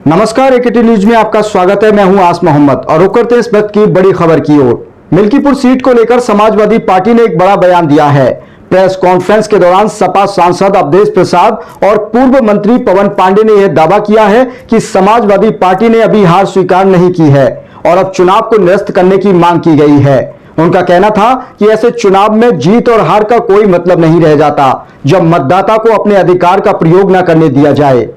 नमस्कार, एकेटी न्यूज में आपका स्वागत है। मैं हूं आस मोहम्मद और रुक करते हैं इस वक्त की बड़ी खबर की ओर। मिल्कीपुर सीट को लेकर समाजवादी पार्टी ने एक बड़ा बयान दिया है। प्रेस कॉन्फ्रेंस के दौरान सपा सांसद अवधेश प्रसाद और पूर्व मंत्री पवन पांडे ने यह दावा किया है कि समाजवादी पार्टी ने अभी हार स्वीकार नहीं की है और अब चुनाव को निरस्त करने की मांग की गई है। उनका कहना था कि ऐसे चुनाव में जीत और हार का कोई मतलब नहीं रह जाता जब मतदाता को अपने अधिकार का प्रयोग न करने दिया जाए।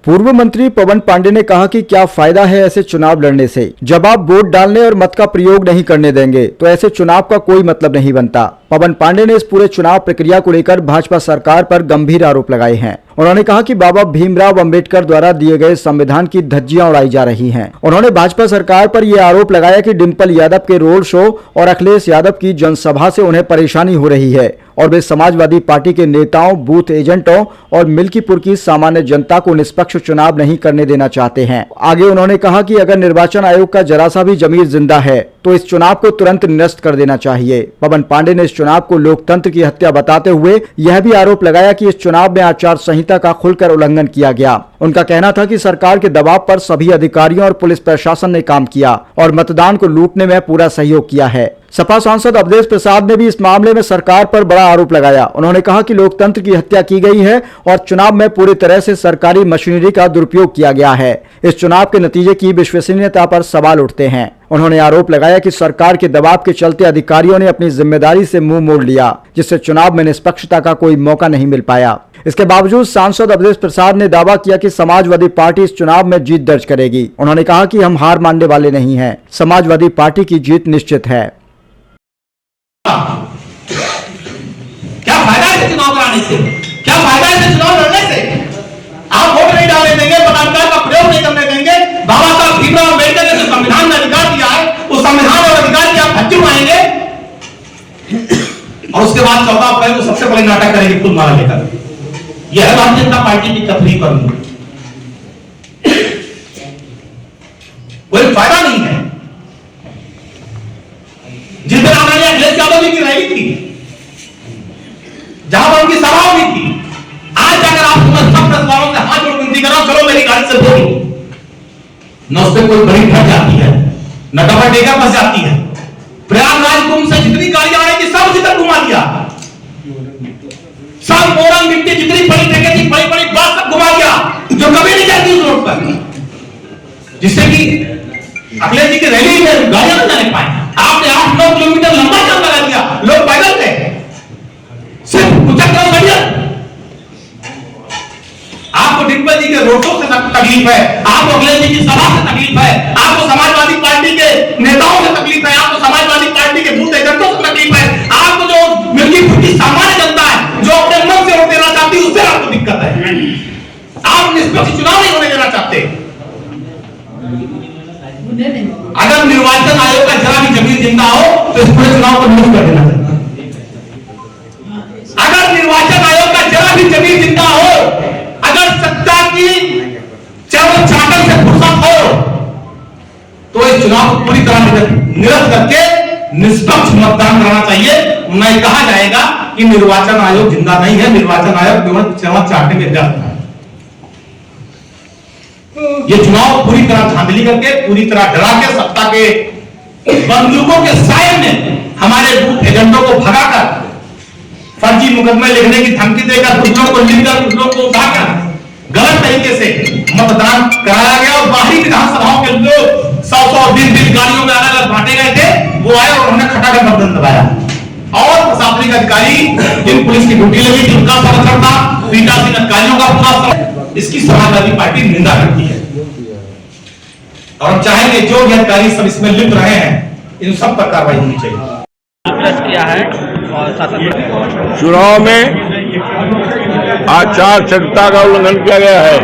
पूर्व मंत्री पवन पांडे ने कहा कि क्या फायदा है ऐसे चुनाव लड़ने से, जब आप वोट डालने और मत का प्रयोग नहीं करने देंगे तो ऐसे चुनाव का कोई मतलब नहीं बनता। पवन पांडे ने इस पूरे चुनाव प्रक्रिया को लेकर भाजपा सरकार पर गंभीर आरोप लगाए हैं। उन्होंने कहा कि बाबा भीमराव अंबेडकर द्वारा दिए गए संविधान की धज्जियां उड़ाई जा रही हैं। उन्होंने भाजपा सरकार पर यह आरोप लगाया कि डिंपल यादव के रोड शो और अखिलेश यादव की जनसभा से उन्हें परेशानी हो रही है और वे समाजवादी पार्टी के नेताओं, बूथ एजेंटों और मिल्कीपुर की सामान्य जनता को निष्पक्ष चुनाव नहीं करने देना चाहते हैं। आगे उन्होंने कहा कि अगर निर्वाचन आयोग का जरा सा भी जमीर जिंदा है तो इस चुनाव को तुरंत निरस्त कर देना चाहिए। पवन पांडे ने इस चुनाव को लोकतंत्र की हत्या बताते हुए यह भी आरोप लगाया कि इस चुनाव में आचार संहिता का खुलकर उल्लंघन किया गया। उनका कहना था कि सरकार के दबाव पर सभी अधिकारियों और पुलिस प्रशासन ने काम किया और मतदान को लूटने में पूरा सहयोग किया है। सपा सांसद अवधेश प्रसाद ने भी इस मामले में सरकार पर बड़ा आरोप लगाया। उन्होंने कहा कि लोकतंत्र की हत्या की गई है और चुनाव में पूरी तरह से सरकारी मशीनरी का दुरुपयोग किया गया है। इस चुनाव के नतीजे की विश्वसनीयता पर सवाल उठते हैं। उन्होंने आरोप लगाया कि सरकार के दबाव के चलते अधिकारियों ने अपनी जिम्मेदारी से मुंह मोड़ लिया, जिससे चुनाव में निष्पक्षता का कोई मौका नहीं मिल पाया। इसके बावजूद सांसद अवधेश प्रसाद ने दावा किया कि समाजवादी पार्टी इस चुनाव में जीत दर्ज करेगी। उन्होंने कहा कि हम हार मानने वाले नहीं हैं, समाजवादी पार्टी की जीत निश्चित है। क्या फायदा है चुनाव कराने से? क्या फायदा है चुनाव लड़ने से? आप वोट नहीं डालने देंगे, मताधिकार का प्रयोग नहीं करने देंगे। बाबा साहब भीमराव अम्बेडकर ने जो संविधान में अधिकार दिया है, उस संविधान और अधिकार की आप धज्जी उड़ाएंगे और उसके बाद 14 अप्रैल को सबसे बड़े नाटक करेंगे फूल माला लेकर। यह है भारतीय जनता पार्टी की तफरीक पर कोई फायदा नहीं है। जिस दिन हमारे अखिलेश यादव जी की रैली थी, जहां पर उनकी सभा हुई थी, आज जाकर आप सब प्रेस वालों से हाथ जोड़ विनती कर रहा हूं, चलो मेरी गाड़ी से बोलो। न उससे कोई बड़ी घट जाती है, न डबल डेकर बस जाती है। प्रयागराज कुंभ से जितनी गाड़ियां आई थी सब उसी तक घुमा दिया। सब मोरंग मिट्टी जितनी बड़ी जगह थी, बड़ी बड़ी बस सब घुमा दिया, जो कभी नहीं जाती उस रोड पर, जिससे कि अखिलेश जी की रैली में गाड़ियां न जाने पाए। आपने 8-9 किलोमीटर लंबा जाम लगा दिया, लोग पैदल थे, सिर्फ आपको डिंपल जी के रोडों से तकलीफ है, आपको अखिलेश जी की सभा से तकलीफ है, आपको समाजवादी पार्टी के नेताओं से तकलीफ है, आपको समाजवादी पार्टी के बूथ एजेंटों से तकलीफ है, आपको जो मिल्कीपुर की सामान्य जनता है जो अपने मन से वोट देना चाहती है उससे आपको दिक्कत है। आप निष्पक्ष चुनाव नहीं होने देना चाहते। अगर निर्वाचन आयोग का जरा भी जमीन जिंदा हो तो इस पूरे चुनाव को निरस्त कर देना चाहिए। अगर निर्वाचन आयोग का जरा भी जमीन जिंदा हो, अगर सत्ता की चावल चाटल से फुर्सत हो, तो इस चुनाव को पूरी तरह निरस्त करके निष्पक्ष मतदान कराना चाहिए। नहीं कहा जाएगा कि निर्वाचन आयोग जिंदा नहीं है, निर्वाचन आयोग केवल चावल चाटने में व्यस्त है। ये चुनाव पूरी तरह धांधली करके, पूरी तरह डरा के, सत्ता के बंदूकों के साए में हमारे बूथ एजेंटों को भगाकर, फर्जी मुकदमे लिखने की धमकी देकर, कुछ लोगों को लिखकर, कुछ लोगों को उठाकर गलत तरीके से मतदान कराया गया और बाहरी विधानसभाओं के लोग 100-120 गाड़ियों में अलग अलग बांटे गए थे, वो आए और उन्होंने खटाखट मतदान दबाया। और प्रशासनिक अधिकारी जिन पुलिस की ड्यूटी लगी थी उनका संरक्षण था, पीठासीन अधिकारियों का पूरा, इसकी समाजवादी पार्टी निंदा करती है। और हम चाहेंगे जो भी अधिकारी सब इसमें लिप्त रहे हैं, इन सब पर कार्रवाई होनी चाहिए। किया है चुनाव में आचार संहिता का उल्लंघन किया गया है।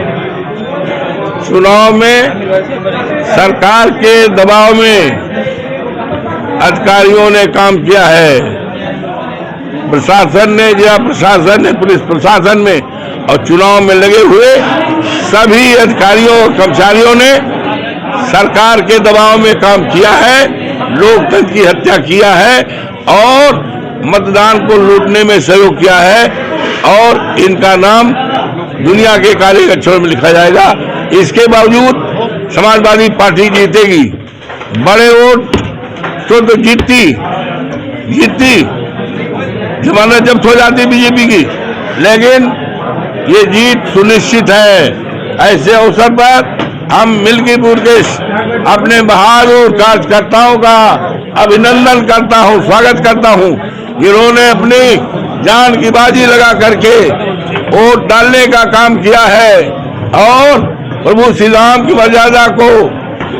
चुनाव में सरकार के दबाव में अधिकारियों ने काम किया है। प्रशासन ने, जिला प्रशासन ने, पुलिस प्रशासन में और चुनाव में लगे हुए सभी अधिकारियों और कर्मचारियों ने सरकार के दबाव में काम किया है, लोकतंत्र की हत्या किया है और मतदान को लूटने में सहयोग किया है और इनका नाम दुनिया के काले अक्षरों में लिखा जाएगा। इसके बावजूद समाजवादी पार्टी जीतेगी। बड़े वोट तो जीतती जमानत जब्त हो जाती बीजेपी की, लेकिन ये जीत सुनिश्चित है। ऐसे अवसर पर हम मिल्कीपुर के अपने बहादुर कार्यकर्ताओं का अभिनंदन करता हूं, स्वागत करता हूं, जिन्होंने अपनी जान की बाजी लगा करके वोट डालने का काम किया है और प्रभु श्री राम की मर्यादा को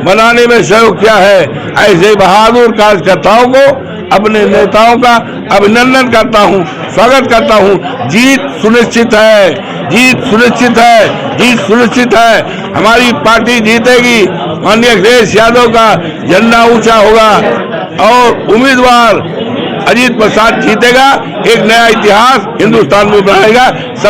बनाने में सहयोग किया है। ऐसे बहादुर कार्यकर्ताओं को, अपने नेताओं का अभिनंदन करता हूं, स्वागत करता हूं। जीत सुनिश्चित है, जीत सुनिश्चित है, जीत सुनिश्चित है। हमारी पार्टी जीतेगी, माननीय अखिलेश यादव का झंडा ऊंचा होगा और उम्मीदवार अजीत प्रसाद जीतेगा। एक नया इतिहास हिंदुस्तान में बनाएगा। सब